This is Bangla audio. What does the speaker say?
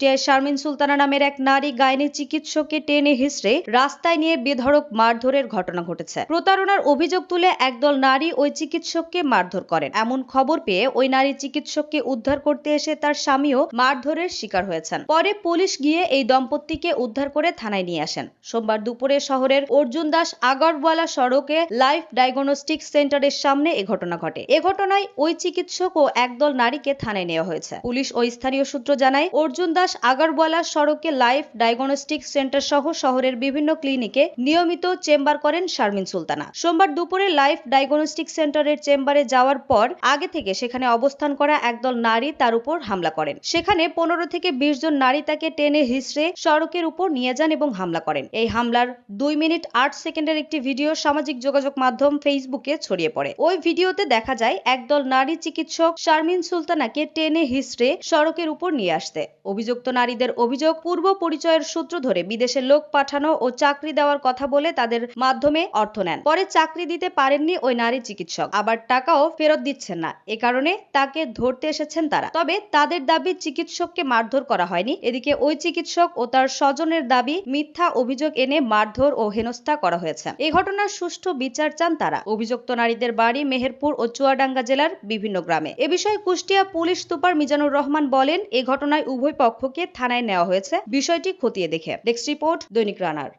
কুষ্টিয়ায় শারমিন সুলতানা নামের এক নারী গাইনি চিকিৎসককে টেনে হিঁচড়ে রাস্তায় নিয়ে বেধড়ক মারধরের ঘটনা ঘটেছে। প্রতারণার অভিযোগ তুলে একদল নারী ওই চিকিৎসককে মারধর করেন। এমন খবর পেয়ে ওই নারী চিকিৎসককে উদ্ধার করতে এসে তার স্বামীও মারধরের শিকার হয়েছেন। পরে পুলিশ গিয়ে এই দম্পতিকে উদ্ধার করে থানায় নিয়ে আসেন। সোমবার দুপুরে শহরের অর্জুন দাস আগরওয়ালা সড়কে লাইফ ডায়াগনস্টিক সেন্টারের সামনে এ ঘটনা ঘটে। এ ঘটনায় ওই চিকিৎসক ও একদল নারীকে থানায় নেওয়া হয়েছে। পুলিশ ও স্থানীয় সূত্র জানায়, অর্জুন দাস আগরওয়ালা সড়কে লাইফ ডায়াগনস্টিক সেন্টার সহ শহরের বিভিন্ন ক্লিনিকে নিয়মিত চেম্বার করেন শারমিন সুলতানা। সোমবার দুপুরে লাইফ ডায়াগনস্টিক সেন্টারের চেম্বারে যাওয়ার পর আগে থেকে সেখানে অবস্থান করা একদল নারী তার উপর হামলা করেন। সেখানে 15 থেকে 20 জন নারী তাকে টেনে হিঁচড়ে সড়কের উপর নিয়ে যান এবং হামলা করেন। এই হামলার 2 মিনিট 8 সেকেন্ডের একটি ভিডিও সামাজিক যোগাযোগ মাধ্যম ফেসবুকে ছড়িয়ে পড়ে। ওই ভিডিওতে দেখা যায় একদল নারী চিকিৎসক শারমিন সুলতানাকে টেনে হিঁচড়ে সড়কের উপর নিয়ে আসতে। অভিযুক্ত নারীদের অভিযোগ, পূর্ব পরিচয়ের সূত্র ধরে বিদেশে লোক পাঠানো ও চাকরি দেওয়ার কথা বলে তাদের মাধ্যমে অর্থ নেন। পরে চাকরি দিতে পারেননি ওই নারী চিকিৎসক, আবার টাকাও ফেরত দিচ্ছেন না। এ কারণে তাকে ধরতে এসেছেন তারা। তবে তাদের দাবি চিকিৎসককে মারধর করা হয়নি। এদিকে ওই চিকিৎসক ও তার স্বজনের দাবি মিথ্যা অভিযোগ এনে মারধর ও হেনস্থা করা হয়েছে। এই ঘটনার সুষ্ঠু বিচার চান তারা। অভিযুক্ত নারীদের বাড়ি মেহেরপুর ও চুয়াডাঙ্গা জেলার বিভিন্ন গ্রামে। এ বিষয়ে কুষ্টিয়া পুলিশ সুপার মিজানুর রহমান বলেন, এই ঘটনায় উভয় পক্ষকে থানায় নেওয়া হয়েছে বিষয়টি খতিয়ে দেখে। ডেস্ক রিপোর্ট, দৈনিক রানার।